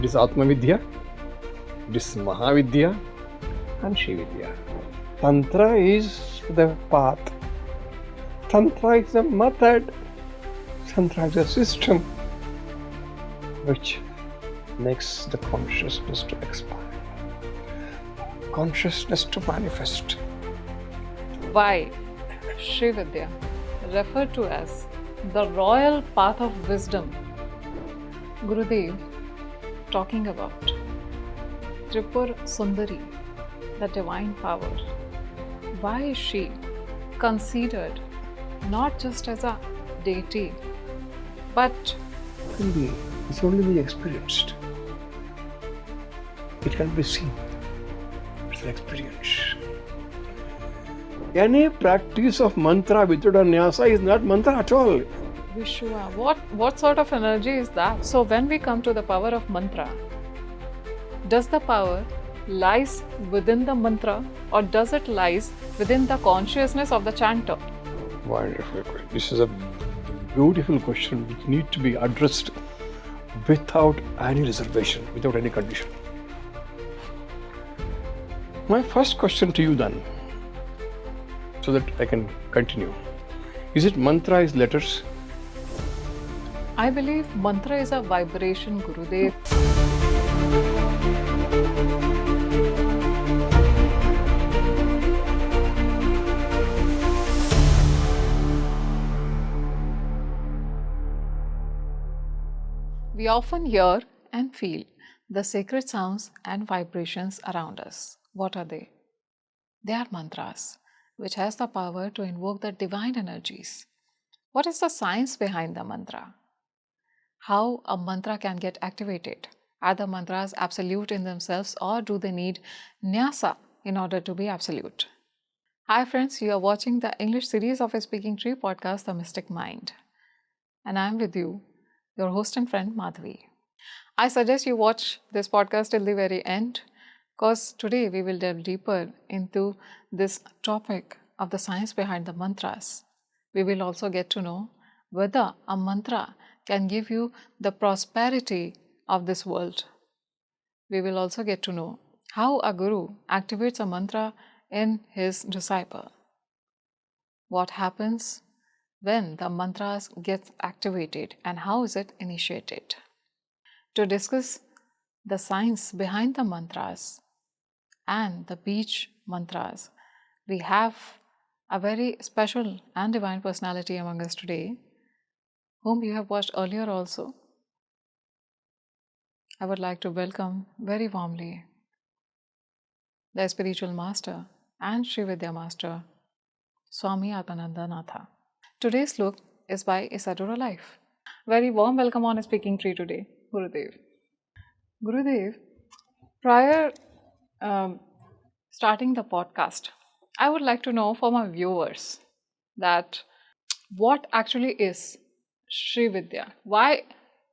is Atma Vidya, it is Mahavidya and Srividya. Tantra is the path. Tantra is a method. Tantra is a system which makes the consciousness to expand, consciousness to manifest. Why Srividya, referred to as the royal path of wisdom? Gurudev talking about Tripura Sundari, the divine power. Why is she considered not just as a deity, but It's only be experienced. It can be seen. It's an experience. Any practice of mantra without a nyasa is not mantra at all. Vishwa, what sort of energy is that? So when we come to the power of mantra, does the power lies within the mantra or does it lies within the consciousness of the chanter? Wonderful. This is a beautiful question which needs to be addressed without any reservation, without any condition. My first question to you then, so that I can continue. Is it mantra is letters? I believe mantra is a vibration, Gurudev. We often hear and feel the sacred sounds and vibrations around us. What are they? They are mantras, which has the power to invoke the divine energies. What is the science behind the mantra? How a mantra can get activated? Are the mantras absolute in themselves or do they need nyasa in order to be absolute? Hi friends, you are watching the English series of a Speaking Tree podcast, The Mystic Mind. And I am with you, your host and friend Madhavi. I suggest you watch this podcast till the very end because today we will delve deeper into this topic of the science behind the mantras. We will also get to know whether a mantra can give you the prosperity of this world. We will also get to know how a guru activates a mantra in his disciple. What happens when the mantras get activated and how is it initiated? To discuss the science behind the mantras and the Beej Mantras, we have a very special and divine personality among us today, whom you have watched earlier also. I would like to welcome very warmly the spiritual master and Srividya master, Swami Atmanandanatha. Today's look is by Isadora Life. Very warm welcome on a Speaking Tree today, Gurudev. Gurudev, prior starting the podcast, I would like to know for my viewers that what actually is Srividya? Why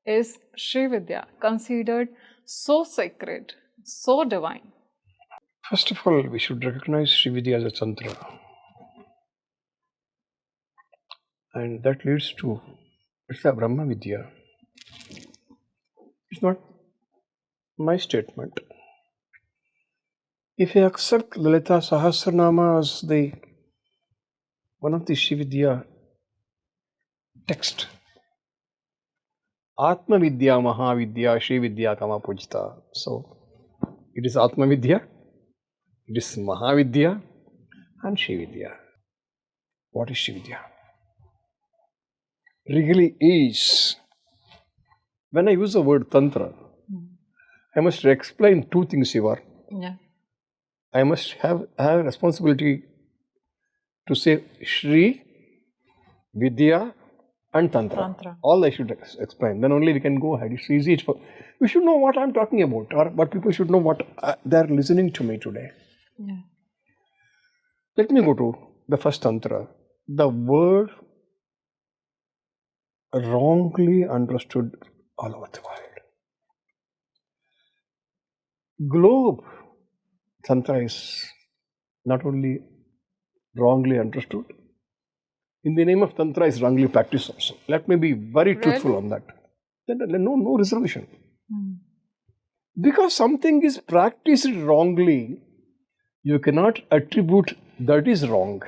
is Srividya considered so sacred, so divine? First of all, we should recognize Srividya as a Tantra. And that leads to, it's a Brahma Vidya. It's not my statement. If you accept Lalita Sahasrara as one of the Srividya text, Atma Vidya, Mahavidya, Srividya Kama Pujita. So, it is Atma Vidya, it is Mahavidya and Srividya. What is Srividya? Really is. When I use the word Tantra, I must explain two things here. Yeah. I must have a responsibility to say Shri, Vidya and Tantra. All I should explain. Then only we can go ahead. It's easy. We should know what I'm talking about, or what people should know what they're listening to me today. Yeah. Let me go to the first Tantra. The word wrongly understood all over the world. Globe Tantra is not only wrongly understood, in the name of Tantra is wrongly practiced also. Let me be very truthful on that. No reservation. Because something is practiced wrongly, you cannot attribute that is wrong.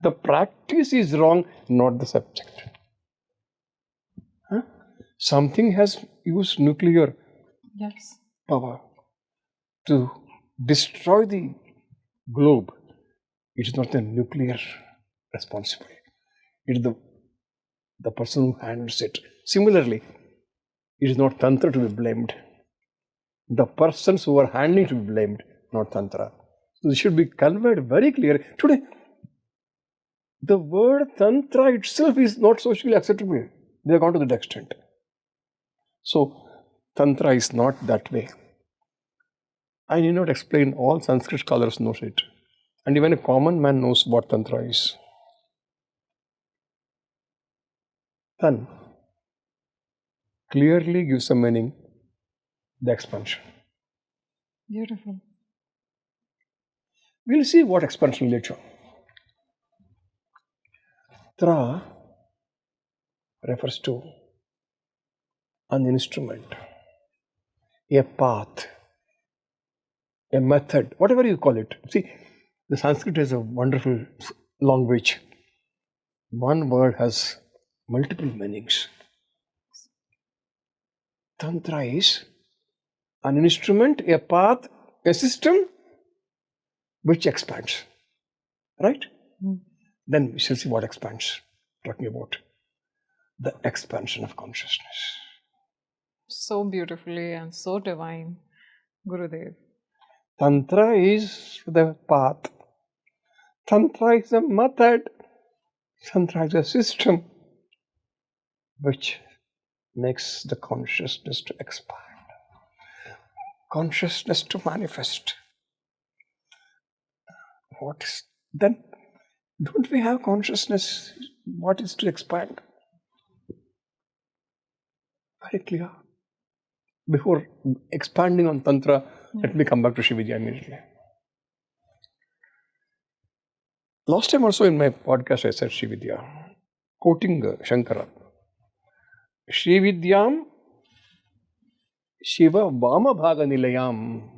The practice is wrong, not the subject. Huh? Something has used nuclear Yes. power to destroy the globe. It is not the nuclear responsible. It is the person who handles it. Similarly, it is not Tantra to be blamed. The persons who are handling to be blamed, not Tantra. So this should be conveyed very clear. Today, the word Tantra itself is not socially acceptable. They have gone to that extent. So, Tantra is not that way. I need not explain, all Sanskrit scholars know it. And even a common man knows what Tantra is. Tan clearly gives a meaning, the expansion. Beautiful. We'll see what expansion later. Tra refers to an instrument, a path, a method, whatever you call it. See, the Sanskrit is a wonderful language. One word has multiple meanings. Tantra is an instrument, a path, a system which expands. Right? Then we shall see what expands. Talking about the expansion of consciousness. So beautifully and so divine, Gurudev. Tantra is the path. Tantra is a method. Tantra is a system which makes the consciousness to expand, consciousness to manifest. What is then? Don't we have consciousness? What is to expand? Very clear. Before expanding on Tantra, let me come back to Srividya immediately. Last time also in my podcast I said Srividya, quoting Shankara. Srividyam Shiva Vama Bhaga Nilayam.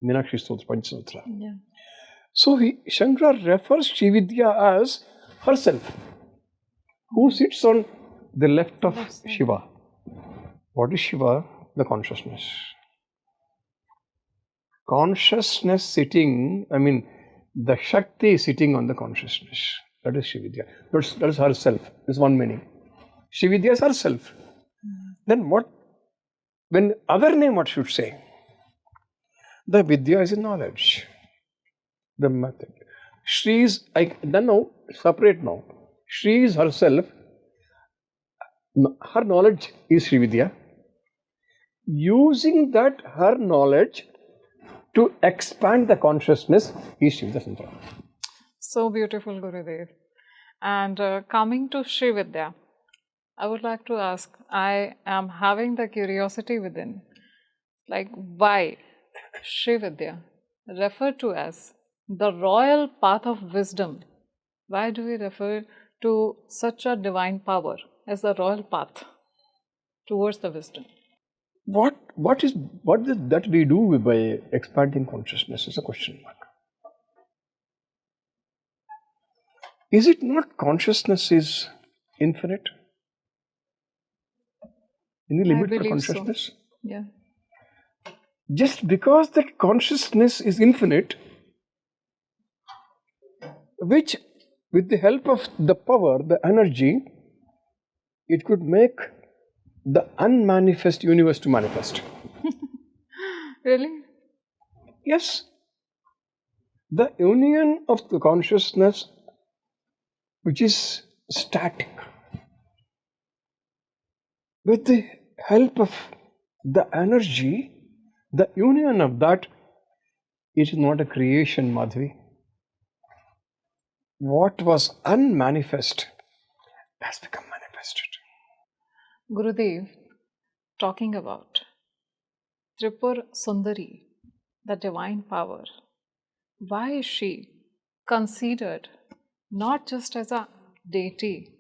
Meenakshi Stotra, Panchasutra. Yeah. So Shankara refers Srividya as herself, who sits on the left of Shiva. What is Shiva? The consciousness. Consciousness sitting, the Shakti is sitting on the consciousness. That is Srividya. That is herself. This is one meaning. Srividya is herself. Then what? When other name, what should say? The Vidya is knowledge. The method. Shri is, separate now. Shri is herself. Her knowledge is Srividya. Using that, her knowledge to expand the consciousness is Srividya Tantra. So beautiful, Gurudev. And coming to Srividya, I would like to ask, I am having the curiosity within, like why Srividya referred to as the royal path of wisdom? Why do we refer to such a divine power as the royal path towards the wisdom? What does that we do by expanding consciousness is a question mark. Is it not consciousness is infinite? Any limit for consciousness? So. Yeah. Just because that consciousness is infinite, which with the help of the power, the energy, it could make the unmanifest universe to manifest. Really? Yes. The union of the consciousness, which is static, with the help of the energy, the union of that is not a creation, Madhvi. What was unmanifest has become manifested. Gurudev, talking about Tripura Sundari, the divine power, why is she considered not just as a deity,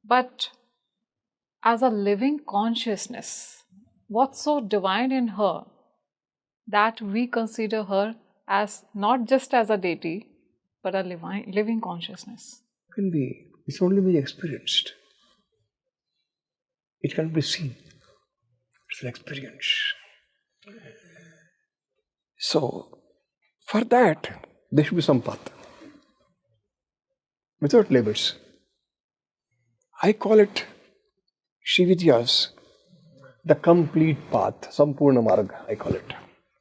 but as a living consciousness what's so divine in her that we consider her as not just as a deity, but a living consciousness? Can be. It's only be experienced. It can't be seen. It's an experience. So, for that, there should be some path. Without labels. I call it Srividya's the complete path, Sampurna Marga, I call it.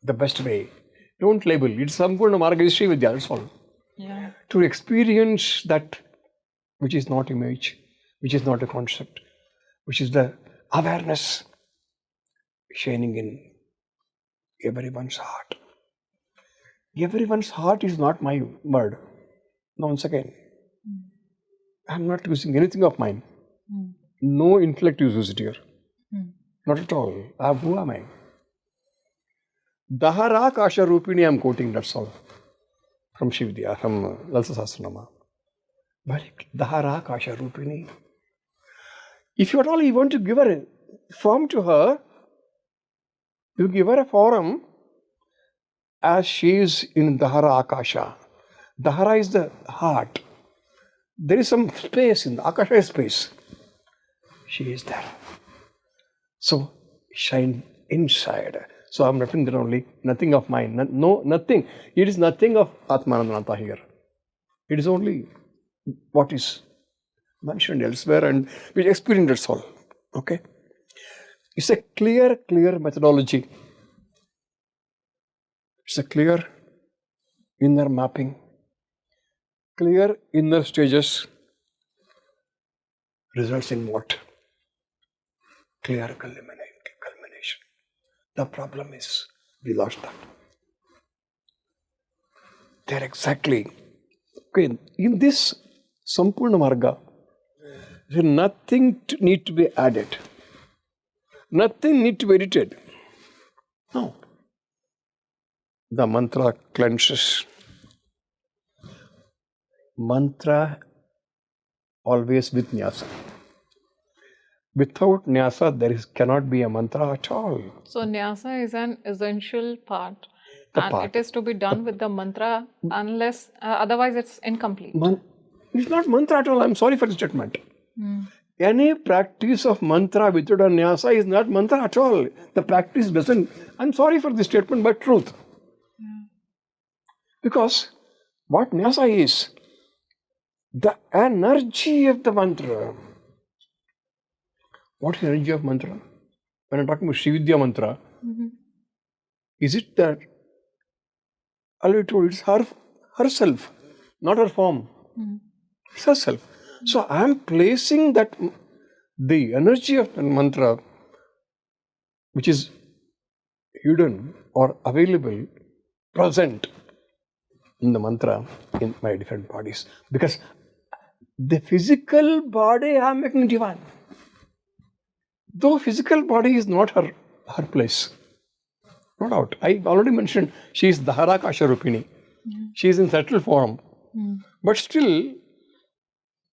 The best way. Don't label. It's Sampurna Marga is Srividya, that's all. Yeah. To experience that which is not image, which is not a concept, which is the awareness shining in everyone's heart. Everyone's heart is not my word. No, once again, I'm not using anything of mine. No intellect is used here. Not at all. Who am I? Dahara Kasha Rupini I'm quoting, that's all. From Srividya, from Lalita Sahasranama. But Dahara Kasha Rupini. If you at all you want to give her a form to her, you give her a form as she is in Dahara Akasha. Dahara is the heart. There is some space in the Akasha is space. She is there. So shine inside. So I'm referring there only, nothing of mine. No, nothing. It is nothing of Atmanandanatha here. It is only what is mentioned elsewhere and we experience that's all. Okay? It's a clear methodology. It's a clear inner mapping, clear inner stages, results in what? Clear culmination. The problem is, we lost that. There exactly. Okay, in this Sampurna Marga, there nothing need to be added. Nothing need to be edited. No. The mantra cleanses. Mantra always with Nyasa. Without Nyasa, there cannot be a mantra at all. So Nyasa is an essential part. It is to be done with the mantra unless, otherwise it's incomplete. It's not mantra at all. I'm sorry for the statement. Any practice of mantra without a Nyasa is not mantra at all. The practice doesn't. I'm sorry for this statement, but truth. Because what Nyasa is, the energy of the mantra. What is the energy of mantra? When I'm talking about Srividya mantra, is it that it's herself, not her form. It's herself. So I am placing that the energy of the mantra, which is hidden or available, present in the mantra in my different bodies. Because the physical body I am making divine. Though physical body is not her place. No doubt. I already mentioned she is Dahara Kasha Rupini. She is in subtle form. But still,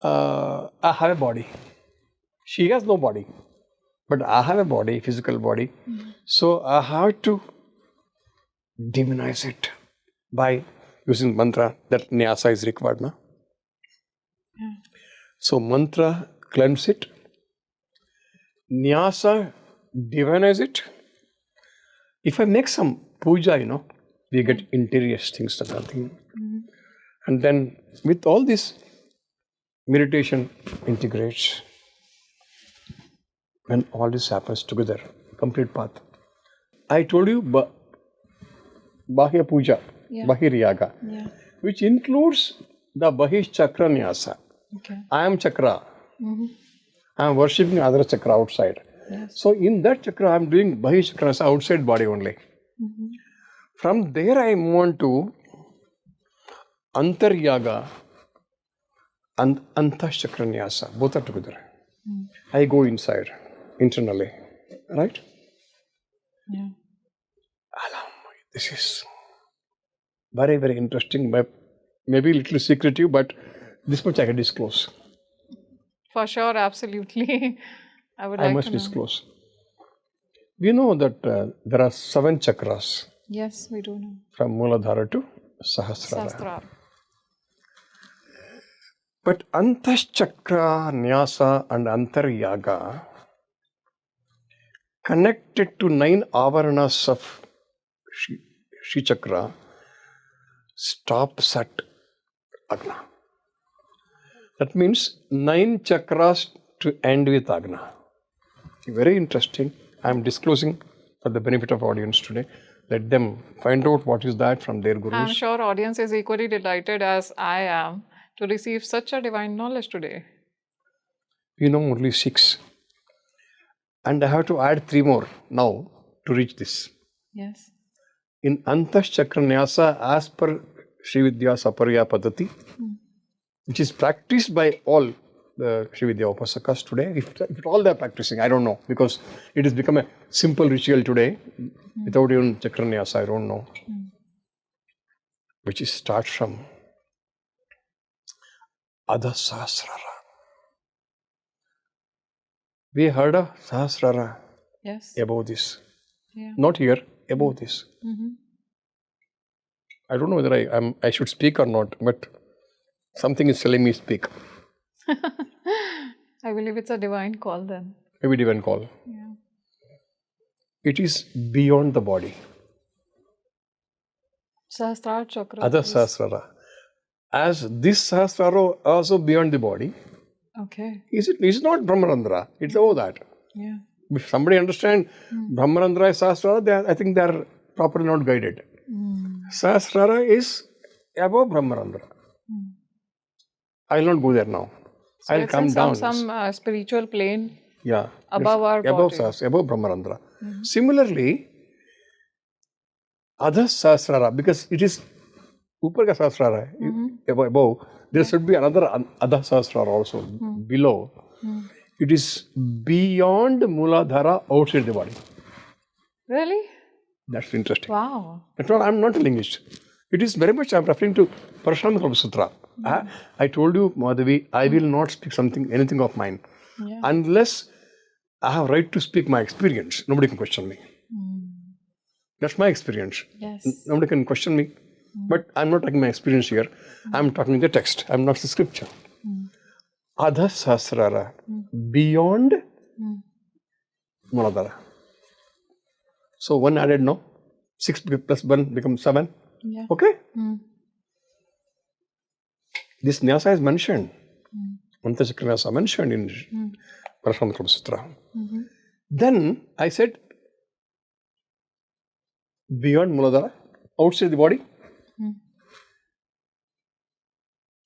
I have a body. She has no body. But I have a body, physical body. So I have to demonize it by using mantra. That Nyasa is required now. So mantra cleanse it. Nyasa divinize it. If I make some puja, we get interior things and something. And then with all this, meditation integrates. When all this happens together, complete path. I told you Bahya Puja, Bahiryaga, which includes the Antaschakra Nyasa. Okay. I am Chakra. I am worshipping other Chakra outside. Yes. So in that Chakra, I am doing Bahiryaga Nyasa outside body only. From there I move on to Antaryaga and Antaschakra Nyasa. Both are together. I go inside, internally. Right? Yeah. This is very, very interesting. Maybe a little secretive, but this much I can disclose. For sure, absolutely. I must disclose. We know that there are 7 chakras Yes, we do know. from Mooladhara to Sahasrara. Sahasrara. But Antaschakra Nyasa and Antaryaga connected to 9 avaranas of Shri Chakra stops at Agna. That means 9 chakras to end with Agna. Very interesting. I am disclosing for the benefit of audience today. Let them find out what is that from their gurus. I'm sure audience is equally delighted as I am to receive such a divine knowledge today. We know only 6. And I have to add 3 more now to reach this. Yes. In Antaschakra Nyasa, as per Srividya Saparya Padati, which is practiced by all the Srividya Upasakas today, if all they are practicing, I don't know, because it has become a simple ritual today, without even Chakra Nyasa, I don't know, which is starts from Adha Sahasrara. We heard of Sahasrara Yes. above this. Yeah. Not here, above this. I don't know whether I should speak or not, but something is telling me speak. I believe it's a divine call then. Maybe divine call. Yeah. It is beyond the body. Sahasrara Chakra. Adha is- Sahasrara. As this Sahasrara also beyond the body, Okay. it's not Brahmarandhra, it's over that. Yeah. If somebody understands Brahmarandhra is Sahasrara, I think they are properly not guided. Sahasrara is above Brahmarandhra. I will not go there now. So I'll it's come in down. some spiritual plane Yeah. above our above body. above Brahmarandhra. Similarly, Adha Sahasrara, because it is Upar ka Sahasrara, above, there should be another Adha Sahasrara also below. It is beyond Mooladhara, outside the body. Really? That's interesting. Wow. That's what I'm not telling it. It is very much, I'm referring to Parashrama Sutra. I told you, Madhavi, I will not speak anything of mine. Yeah. Unless I have right to speak my experience. Nobody can question me. That's my experience. Yes. Nobody can question me. But I'm not talking my experience here. I'm talking the text. I'm not the scripture. Adha Sahasrara, beyond Mooladhara. So 1 added now. 6 plus 1 becomes 7. Yeah. Okay? This Nyasa is mentioned. Antaschakra Nyasa mentioned in Parashrama Sutra. Then I said, beyond Mooladhara, outside the body.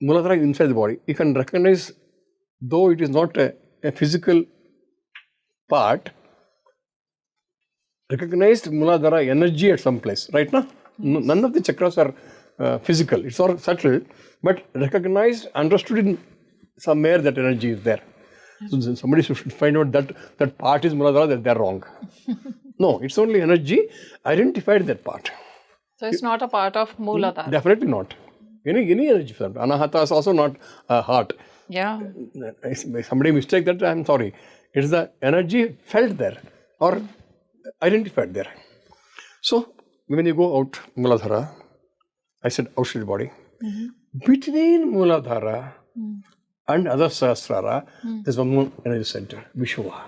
Mooladhara is inside the body. You can recognize, though it is not a physical part, recognized Mooladhara energy at some place, right now? None of the chakras are physical. It's all subtle, but recognized, understood in somewhere that energy is there. So somebody should find out that part is Mooladhara, that they're wrong. No, it's only energy, identified that part. So it's not a part of Mooladhara. Definitely not. Any energy. Anahata is also not heart. Yeah. If somebody mistake that, I'm sorry. It's the energy felt there or identified there. So when you go out Mooladhara, I said outside the body. Between Mooladhara and Adha Sahasrara, there's one more energy center, Vishwa.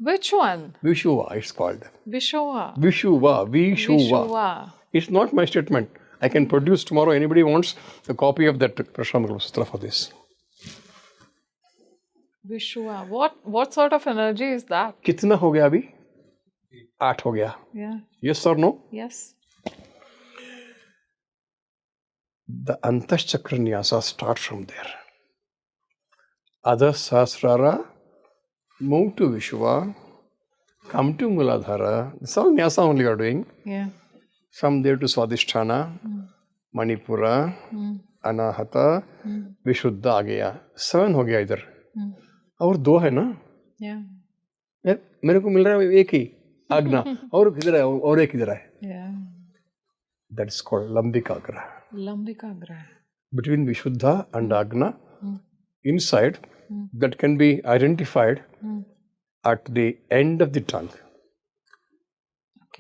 Which one? Vishwa, it's called. Vishwa. Vishwa. It's not my statement. I can produce tomorrow. Anybody wants a copy of that Parashrama Sutra for this. Vishwa. What sort of energy is that? कितना हो गया अभी? 8 हो गया. Yeah. Yes or no? Yes. The Antaschakra Nyasa starts from there. Adha Sahasrara, move to Vishwa, come to Mooladhara. This is all Nyasa only you are doing. Yeah. From there to Swadhisthana, Manipura, Anahata, Vishuddha आ गया. 7 हो गया इधर. और 2 है ना? Yeah. यार मेरे को मिल रहा है एक ही आज्ञा और किधर है और एक किधर है? Yeah. That is called Lambikagraha. Lambikagraha. Between Vishuddha and Agna, inside, that can be identified at the end of the tongue.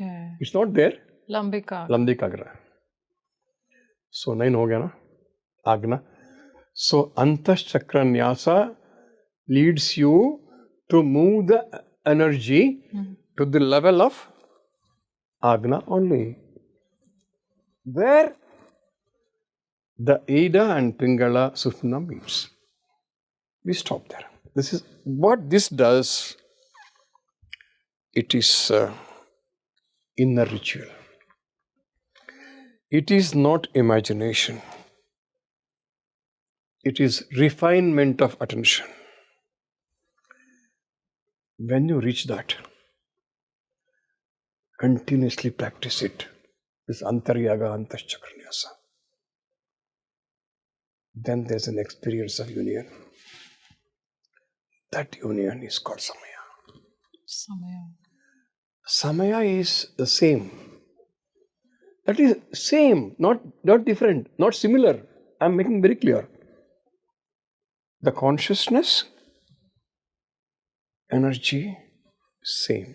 Okay. It's not there. Lambikagraha. So 9 ho gaya na? Agna. So Antaschakra Nyasa leads you to move the energy to the level of Agna only. Where the Ida and Pingala Sufna meets. We stop there. This is what this does. It is inner ritual. It is not imagination. It is refinement of attention. When you reach that, continuously practice it. This Antaryaga, Antaschakra Nyasa. Then there's an experience of union. That union is called Samaya. Samaya. Samaya is the same. That is same, not different, not similar. I'm making very clear. The consciousness, energy, same.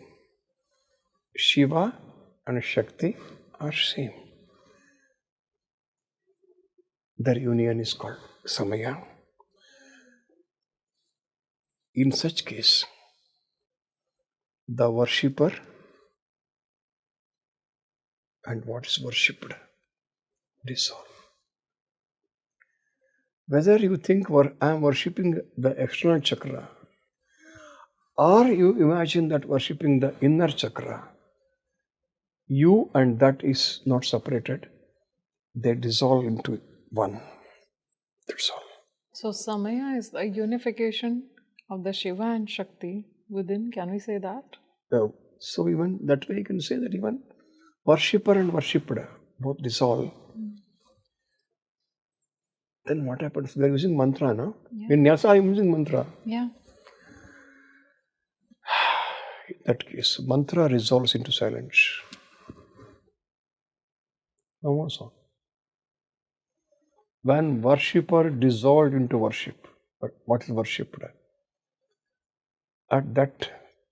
Shiva and Shakti are same. Their union is called Samaya. In such case, the worshipper and what is worshipped dissolve. Whether you think I am worshipping the external chakra or you imagine that worshipping the inner chakra, you and that is not separated. They dissolve into one. That's all. So Samaya is the unification of the Shiva and Shakti within. Can we say that? So even that way you can say that even worshipper and worshipped both dissolve. Then what happens? We are using mantra, no? Yeah. In Nyasa I am using mantra. Yeah. In that case, mantra resolves into silence. No more sound. When worshipper dissolved into worship, but what is worshipped? At that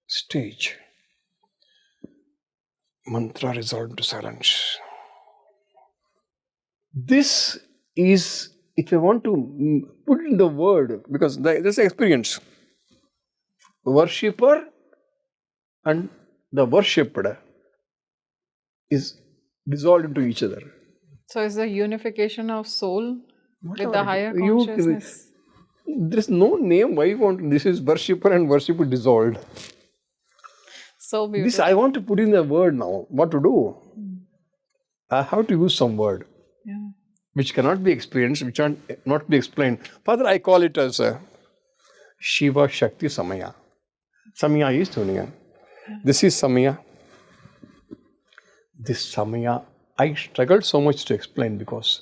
stage, mantra resolved into silence. This is, if I want to put in the word, because there's an experience. Worshipper and the worshipped is dissolved into each other. So it's the unification of soul with the higher consciousness. There is no name why you want. This is worshipper and worshipper dissolved. So beautiful. This I want to put in the word now. What to do? I have to use some word. Yeah. Which cannot be experienced, which cannot be explained. Father, I call it as Shiva, Shakti, Samaya. Samaya is union. This is Samaya. This Samaya, I struggled so much to explain because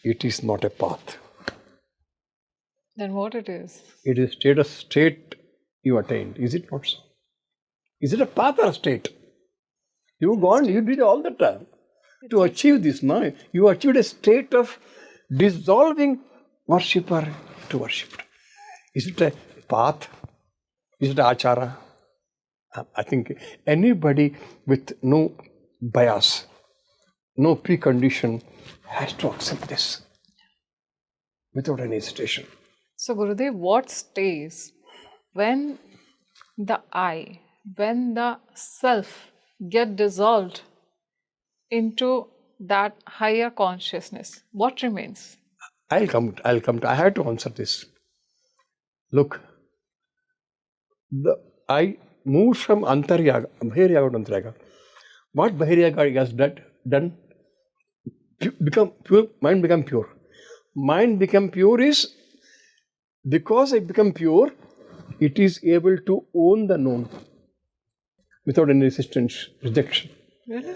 it is not a path. Then what it is? It is a state you attained. Is it not so? Is it a path or a state? You did all the time. To achieve this, no? You achieved a state of dissolving worshipper to worshipped. Is it a path? Is it achara? I think anybody with no bias, no precondition has to accept this without any hesitation. So Gurudev, what stays when the I, when the self get dissolved into that higher consciousness? What remains? I'll come to, I have to answer this. Look, I moved from Antaryaga, Bahiryaga to Antaryaga. What Bahiryaga has done? Become pure, mind become pure. Mind become pure is, because I become pure, it is able to own the known without any resistance, rejection. Really?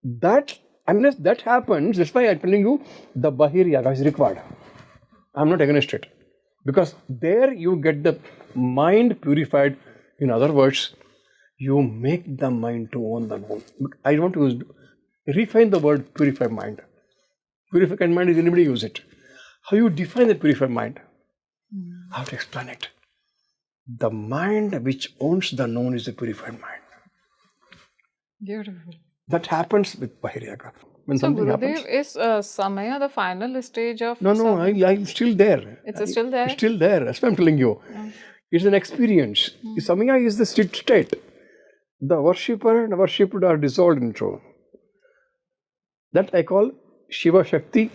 That, unless that happens, that's why I'm telling you, the Bahiryaga is required. I'm not against it. Because there you get the mind purified. In other words, you make the mind to own the known. I want to refine the word purified mind. Purified mind is anybody use it. How you define the purified mind? How to explain it? The mind which owns the known is the purified mind. Beautiful. That happens with Bahiryaga. When So, something Gurudev, happens. is Samaya the final stage of No, I'm still there. It's still there? Still there. That's what I'm telling you. It's an experience. Samaya is the state. The worshipper and worshipped are dissolved into. That I call Shiva Shakti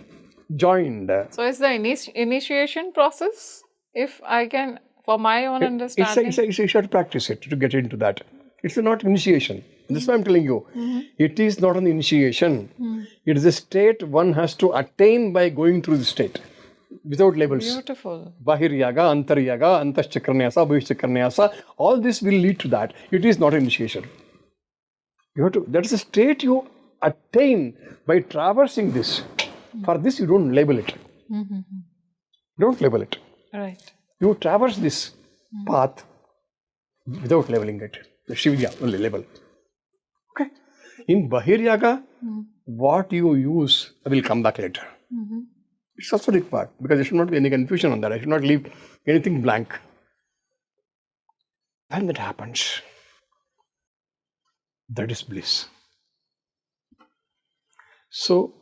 joined. So, it's the initiation process, if I can, for my own understanding. You should practice it to get into that. It's not initiation. That's why I'm telling you. It is not an initiation. It is a state one has to attain by going through the state without labels. Beautiful. Bahiryaga, Antaryaga, Antaschakra Nyasa, Vishuddhi Nyasa, all this will lead to that. It is not initiation. You have to. That's a state you attain by traversing this. For this, you don't label it. Don't label it. Right. You traverse this path without labeling it. The Srividya only label. Okay. In Bahiryaga, what you use, I will come back later. It's also the part because there should not be any confusion on that. I should not leave anything blank. When that happens, that is bliss. So,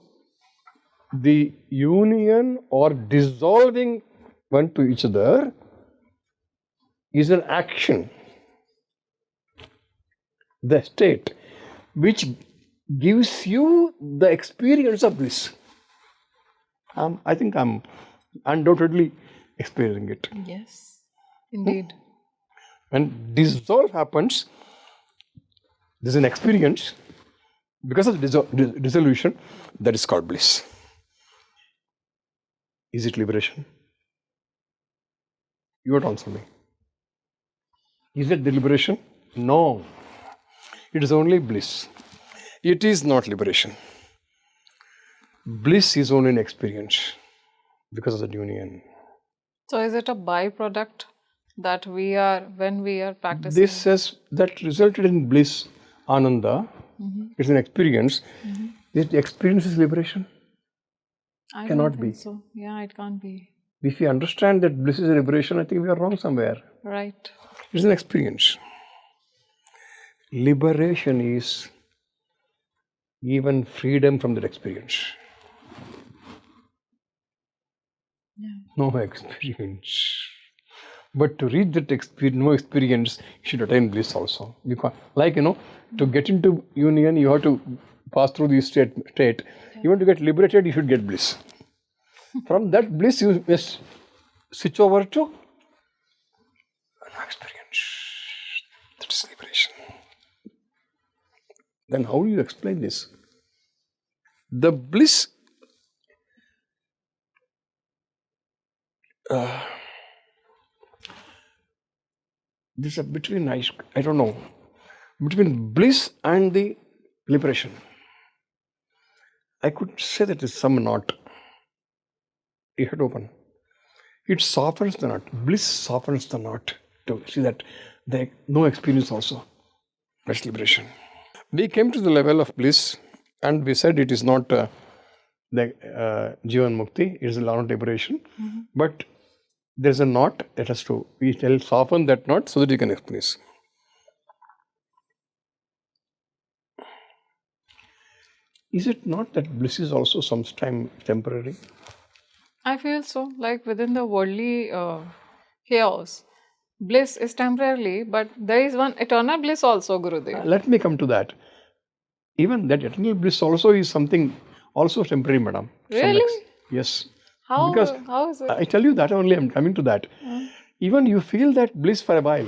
the union or dissolving one to each other is an action, the state, which gives you the experience of bliss. I think I'm undoubtedly experiencing it. Yes, indeed. When dissolve happens, there's an experience because of the dissolution that is called bliss. Is it liberation? You would answer me. Is it the liberation? No. It is only bliss. It is not liberation. Bliss is only an experience because of the union. So, is it a byproduct that when we are practicing? That resulted in bliss, Ananda. It's an experience. The experience is liberation? I Cannot don't think be. so. Yeah, it can't be. If we understand that bliss is a liberation, I think we are wrong somewhere. Right. It's an experience. Liberation is even freedom from that experience. Yeah. No experience. But to reach that no experience, you should attain bliss also. You can't, to get into union, you have to pass through the state. You want to get liberated, you should get bliss. From that bliss, you must switch over to an experience. That is liberation. Then how do you explain this? The bliss this is between, I don't know, between bliss and the liberation. I could say that is some knot. You had to open. It softens the knot. Bliss softens the knot to see that there no experience also. That's liberation. We came to the level of bliss and we said it is not the Jivan Mukti, it is the law of liberation. But there's a knot that has to be soften that knot so that you can experience. Is it not that bliss is also sometimes temporary? I feel so. Like within the worldly chaos, bliss is temporarily, but there is one eternal bliss also, Gurudev. Let me come to that. Even that eternal bliss also is something also temporary, madam. Really? Yes. How Because is it? I tell you that only, I'm coming to that. Even you feel that bliss for a while.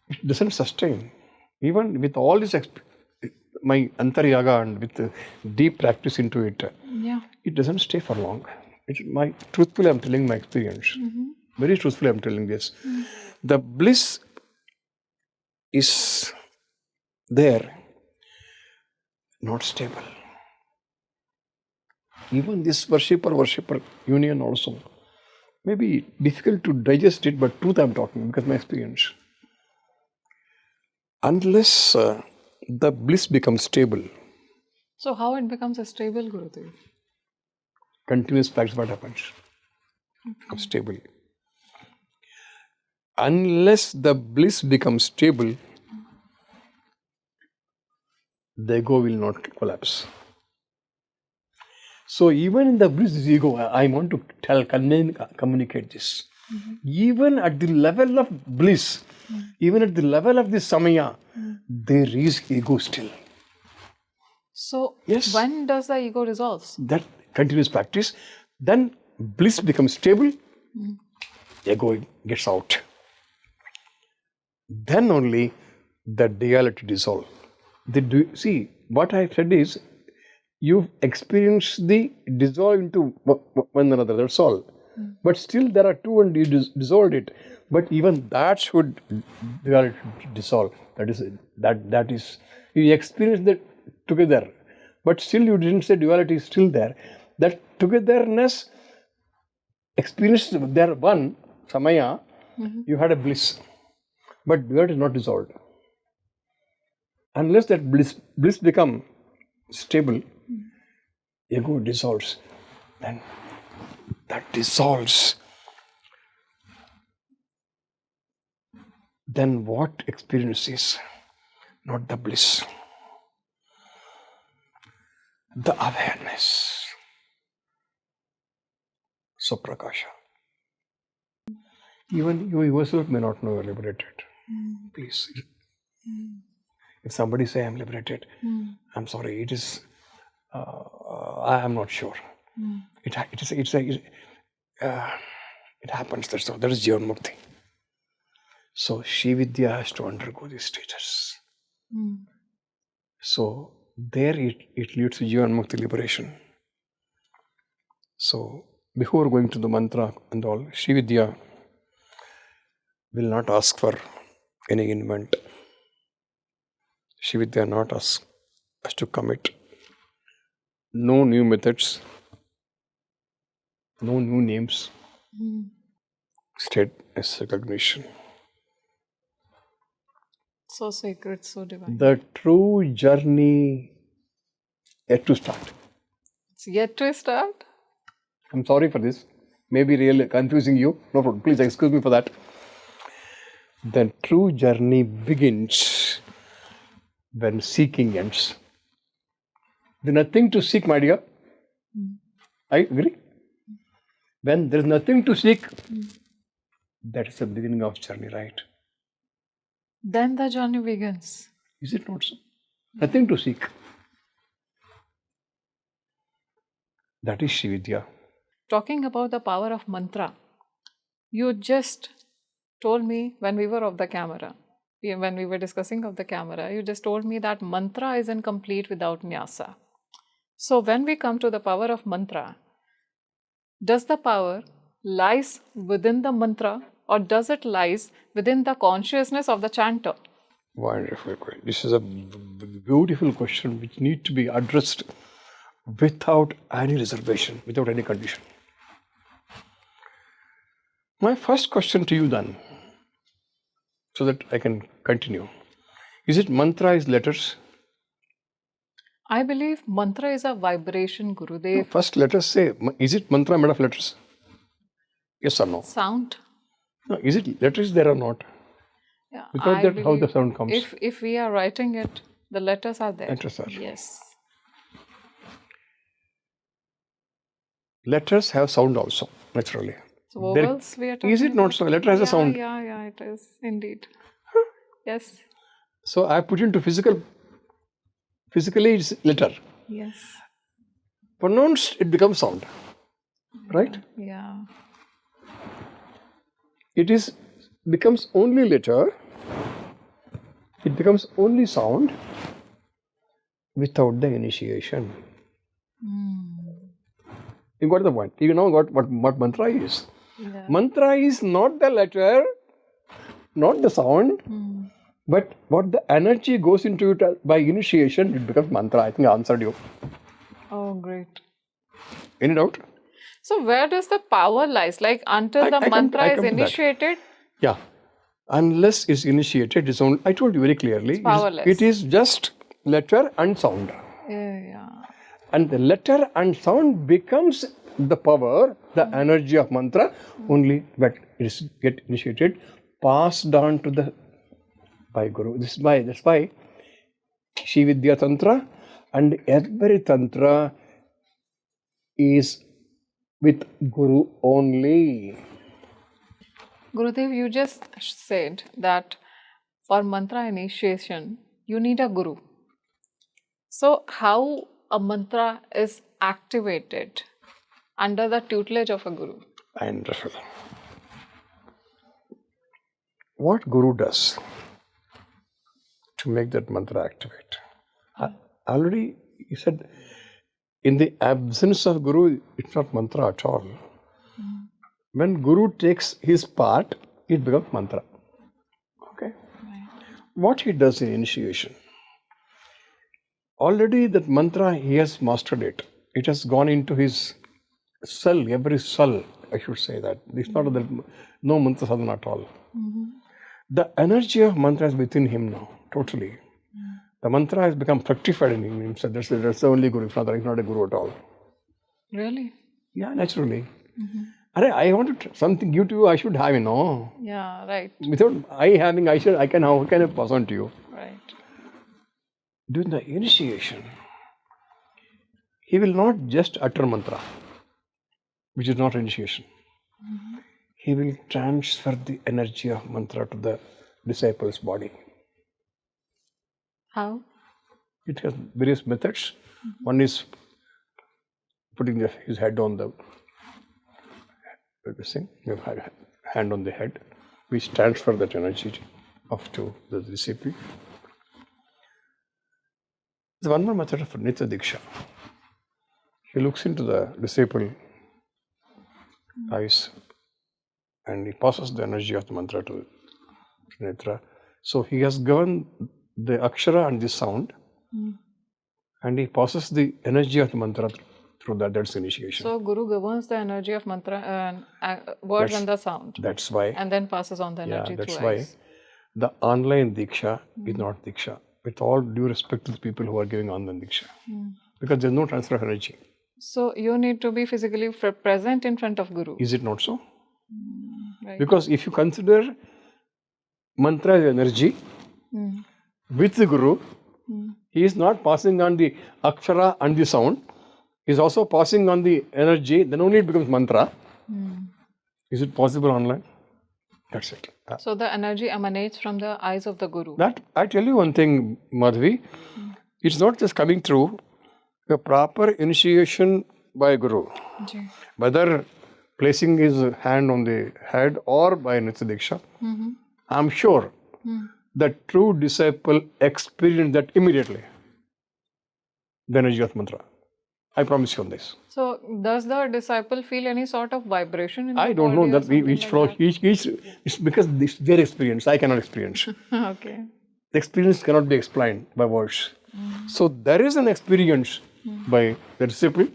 It doesn't sustain. Even with all this, my Antaryaga and with deep practice into it, it doesn't stay for long. Truthfully, I'm telling my experience. Very truthfully, I'm telling this. The bliss is there, not stable. Even this worshipper union also may be difficult to digest it, but truth I'm talking because my experience. Unless the bliss becomes stable. So how it becomes a stable, Gurudev? Continuous practice, what happens? Becomes stable. Unless the bliss becomes stable, the ego will not collapse. So even in the bliss ego, I want to communicate this. Even at the level of bliss, even at the level of the Samaya, there is ego still. So Yes. when does the ego dissolve? That continuous practice, then bliss becomes stable, ego gets out. Then only the duality dissolve. See, what I have said is, you experience the dissolve into one another, that's all. But still there are two and you dissolved it. But even that should duality dissolve. That is, you experience that together. But still you didn't say duality is still there. That togetherness experience there one, Samaya, you had a bliss. But duality is not dissolved. Unless that bliss become stable, ego dissolves. Then that dissolves. Then what experience is? Not the bliss. The awareness. Saprakasha. Even you yourself may not know you're liberated. Please. If somebody say I'm liberated, I'm sorry, it is, I am not sure. It happens, that is Jivan Mukti. So Srividya has to undergo these stages. So there it leads to Jivan Mukti liberation. So before going to the mantra and all, Srividya will not ask for any invent. Srividya not ask us to commit. No new methods, no new names. State as recognition. So sacred, so divine. The true journey yet to start. It's yet to start. I'm sorry for this. Maybe really confusing you. No problem. Please excuse me for that. The true journey begins when seeking ends. There's nothing to seek, my dear. I agree. When there's nothing to seek, that is the beginning of journey, right? Then the journey begins. Is it not so? Nothing to seek. That is Srividya. Talking about the power of mantra, you just told me when we were off the camera, when we were discussing off the camera, you just told me that mantra is incomplete without nyasa. So when we come to the power of mantra, does the power lies within the mantra or does it lies within the consciousness of the chanter? Wonderful question. This is a beautiful question which needs to be addressed without any reservation, without any condition. My first question to you then, so that I can continue. Is it mantra is letters? I believe mantra is a vibration, Gurudev. First let us say, is it mantra made of letters? Yes or no? Sound. No, is it letters there or not? Yeah, Without that, how the sound comes? If we are writing it, the letters are there. Letters are. Yes. Letters have sound also, naturally. So vowels we are talking Is it not so? Letter has a sound. Yeah, it is indeed. Yes. So I put into physically it's letter. Yes. Pronounced, it becomes sound. Right? Yeah. It becomes only letter. It becomes only sound without the initiation. You got the point. You know what mantra is. Yeah. Mantra is not the letter, not the sound, but what the energy goes into it by initiation, it becomes mantra. I think I answered you. Oh, great. Any doubt? So where does the power lies? Like until the mantra is initiated? Yeah. Unless it's initiated, it's only, I told you very clearly, it's powerless. It is just letter and sound. Yeah. And the letter and sound becomes the power, the energy of mantra, only when it is get initiated, passed on to the by Guru. That's why Srividya Tantra, and every Tantra is with Guru only. Gurudev, you just said that for mantra initiation, you need a guru. So, how a mantra is activated under the tutelage of a guru? And what Guru does to make that mantra activate? Already, he said, in the absence of Guru, it's not mantra at all. When Guru takes his part, it becomes mantra. Okay? Right. What he does in initiation, already that mantra, he has mastered it. It has gone into his cell, every cell, I should say that. It's not that no mantra sadhana at all. The energy of mantra is within him now, totally. The mantra has become fructified in him. So that's the only Guru. If not, he's not a Guru at all. Really? Yeah, naturally. I want to something give to you, I should have, Yeah, right. Without I having, how can I pass on to you? Right. During the initiation, he will not just utter mantra, which is not initiation. He will transfer the energy of mantra to the disciple's body. How? It has various methods. One is putting his head on the thing, hand on the head, which transfer that energy up to the disciple. There's one more method of Nitya Diksha. He looks into the disciple eyes and he passes the energy of the mantra to Netra. So he has given the akshara and the sound, and he passes the energy of the mantra through that. That's initiation. So Guru governs the energy of mantra words and the sound. That's why. And then passes on the energy that's through why eyes. The online diksha is not diksha. With all due respect to the people who are giving online diksha, because there's no transfer of energy. So you need to be physically present in front of Guru. Is it not so? Right. Because if you consider mantra as energy with the Guru, he is not passing on the akshara and the sound. He is also passing on the energy. Then only it becomes mantra. Is it possible online? That's it. So the energy emanates from the eyes of the Guru. That I tell you one thing, Madhvi. It's not just coming through the proper initiation by Guru. Whether placing his hand on the head or by Nitya Diksha, I'm sure the true disciple experienced that immediately. The energy of mantra. I promise you on this. So does the disciple feel any sort of vibration in the I don't body know or that something each like flow, that? it's because it's their experience. I cannot experience. Okay. The experience cannot be explained by words. So there is an experience by the disciple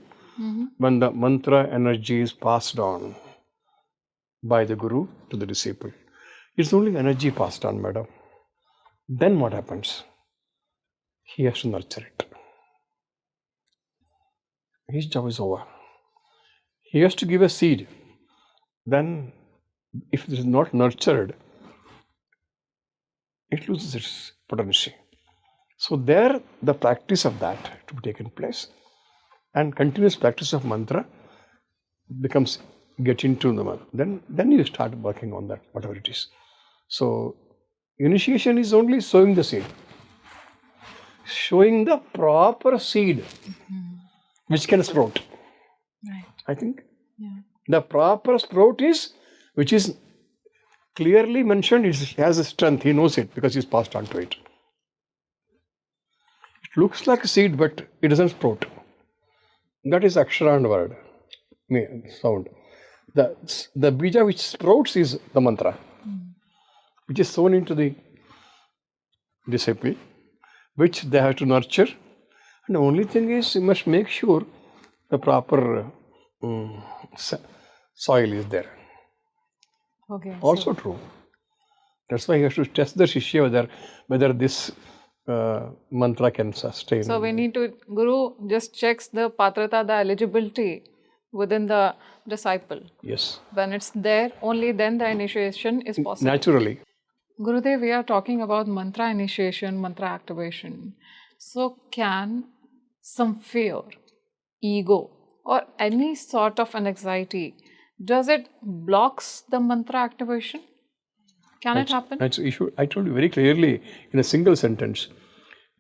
when the mantra energy is passed on by the Guru to the disciple. It's only energy passed on, madam. Then what happens? He has to nurture it. His job is over. He has to give a seed. Then, if it is not nurtured, it loses its potency. So there, the practice of that to be taken place, and continuous practice of mantra becomes get into the mantra. Then you start working on that, whatever it is. So initiation is only sowing the seed, showing the proper seed which can sprout. Right. I think Yeah. the proper sprout is, which is clearly mentioned, it has a strength. He knows it because he's passed on to it. It looks like a seed, but it doesn't sprout. That is akshara and word, sound. The bija which sprouts is the mantra, which is sown into the disciple, which they have to nurture. And the only thing is, you must make sure the proper soil is there. Okay. Also true. That's why you have to test the shishya whether this mantra can sustain. So we need to, Guru just checks the patrata, the eligibility within the disciple. Yes. When it's there, only then the initiation is possible. Naturally. Gurudev, we are talking about mantra initiation, mantra activation. So, can some fear, ego, or any sort of an anxiety, does it blocks the mantra activation? Can it happen? I told you very clearly in a single sentence.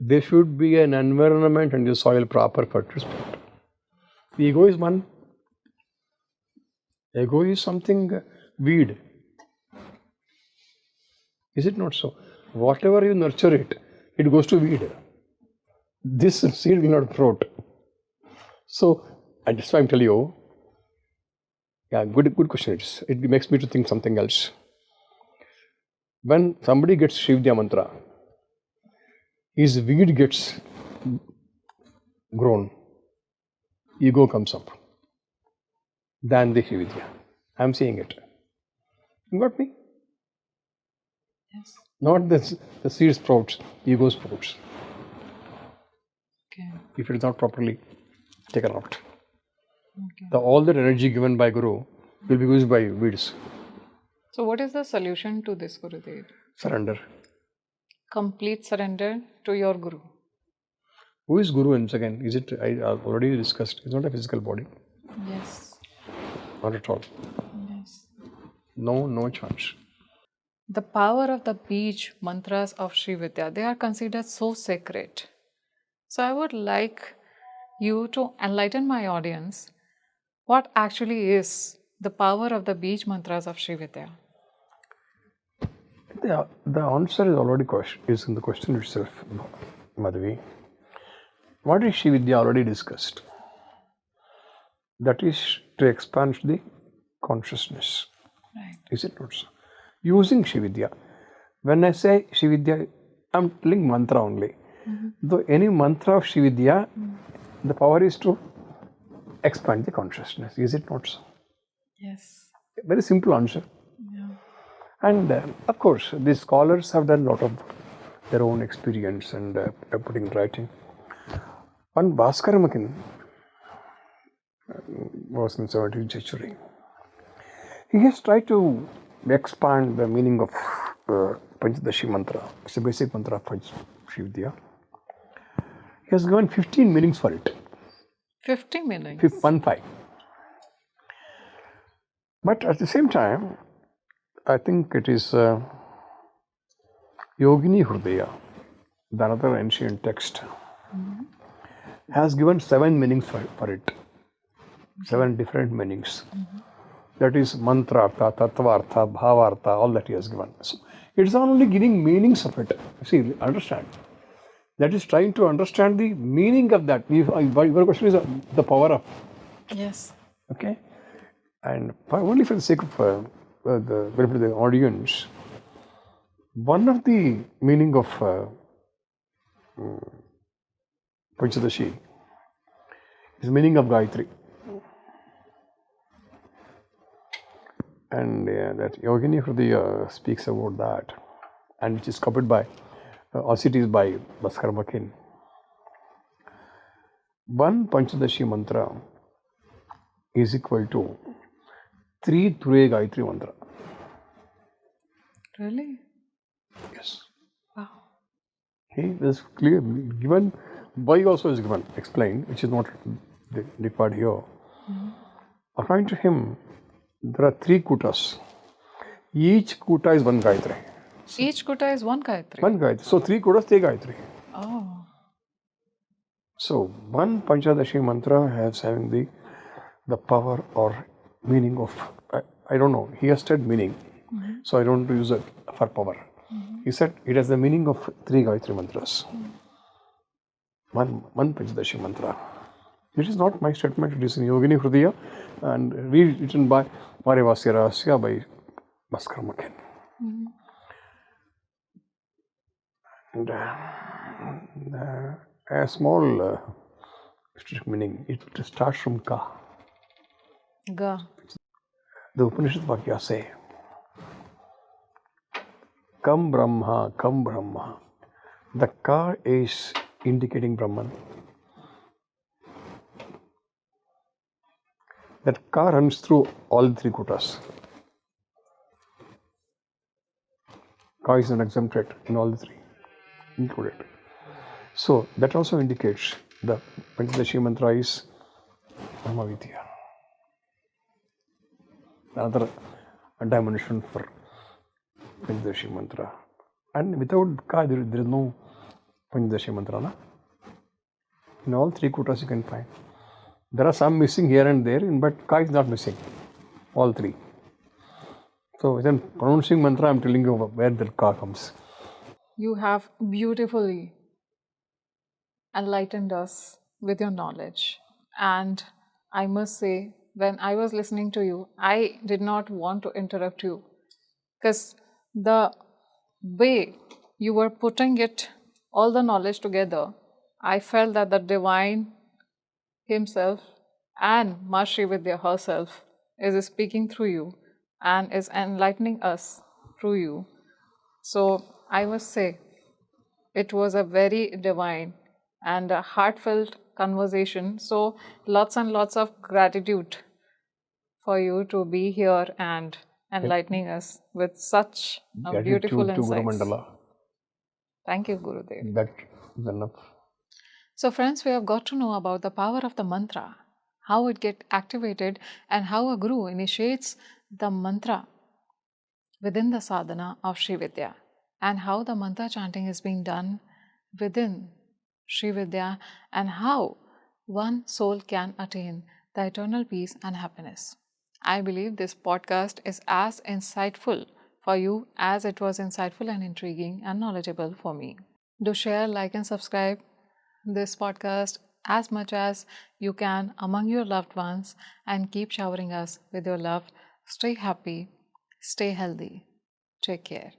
There should be an environment and the soil proper for to sprout. The ego is one. Ego is something weed. Is it not so? Whatever you nurture it, it goes to weed. This seed will not sprout. So, and that's why I'm telling you. Yeah, good question. It makes me to think something else. When somebody gets Srividya mantra, his weed gets grown, ego comes up. Than the Srividya. I'm seeing it. You got me? Yes. Not the seed sprouts, ego sprouts. Okay. If it is not properly taken out. Okay. All that energy given by Guru will be used by weeds. So, what is the solution to this, Gurudev? Surrender. Complete surrender to your Guru. Who is Guru once again? Is it, I already discussed, it's not a physical body. Yes. Not at all. Yes. No chance. The power of the Beej Mantras of Srividya, they are considered so sacred. So I would like you to enlighten my audience what actually is the power of the Beej Mantras of Srividya. The answer is already is in the question itself, Madhavi. What is Srividya already discussed? That is to expand the consciousness. Right. Is it not so? Using Srividya. When I say Srividya, I'm telling mantra only. Though any mantra of Srividya, the power is to expand the consciousness. Is it not so? Yes. Very simple answer. Yeah. And of course, the scholars have done a lot of their own experience and putting in writing. One Bhaskaramakin was in 17th century. He has tried to expand the meaning of Panchadashi mantra. It's a basic mantra of Srividya. He has given 15 meanings for it. 50 meanings. 15. But at the same time, I think it is Yogini Hridaya, the another ancient text, has given 7 meanings for it. 7 different meanings. That is mantra-artha, tattva-artha, bhava-artha, all that he has given. So it's not only giving meanings of it. See, understand. That is trying to understand the meaning of that. Your question is the power of. Yes. Okay. And only for the sake of the audience, one of the meaning of Panchadashi is meaning of Gayatri. And that Yogini Hridaya speaks about that, and which is copied by, also it is by Bhaskaramakin. One Panchadashi mantra is equal to 3 Ture Gayatri mantra. Really? Yes. Wow. He is clear, given, why also is given, explained, which is not required here. According to him, there are 3 kutas. Each kuta is 1 Gayatri. Each kuta is 1 Gayatri? 1 Gayatri. So 3 kutas, 3 Gayatri. Oh. So one Panchadashi mantra has having the power or meaning of, I don't know, he has said meaning. So I don't use it for power. He said it has the meaning of 3 Gayatri mantras. One Panchadashi mantra. It is not my statement, it is in Yogini Hridaya and rewritten by Varivasya Rahasya by Bhaskaramakin. And a small meaning, it starts from Ka. Ga. The Upanishad Vakya say, Kam Brahma, Kam Brahma. The Ka is indicating Brahman. That Ka runs through all 3 kutas. Ka is an exempted in all the 3 included. So that also indicates the Panchadashi mantra is Brahmavidya. Another dimension for Panchadashi mantra. And without Ka, there is no Panchadashi mantra. Na? In all three kutas you can find. There are some missing here and there, but Ka is not missing. All three. So when pronouncing mantra, I am telling you where the Ka comes. You have beautifully enlightened us with your knowledge. And I must say, when I was listening to you, I did not want to interrupt you because the way you were putting it, all the knowledge together, I felt that the divine himself and Maa Srividya herself is speaking through you and is enlightening us through you. So I must say, it was a very divine and a heartfelt conversation. So lots and lots of gratitude for you to be here and enlightening us with such beautiful Gratitude to Guru insights. Mandala. Thank you, Gurudev. That is enough. So friends, we have got to know about the power of the mantra, how it gets activated and how a guru initiates the mantra within the sadhana of Srividya, and how the mantra chanting is being done within Srividya, and how one soul can attain the eternal peace and happiness. I believe this podcast is as insightful for you as it was insightful and intriguing and knowledgeable for me. Do share, like, and subscribe this podcast as much as you can among your loved ones and keep showering us with your love. Stay happy, stay healthy. Take care.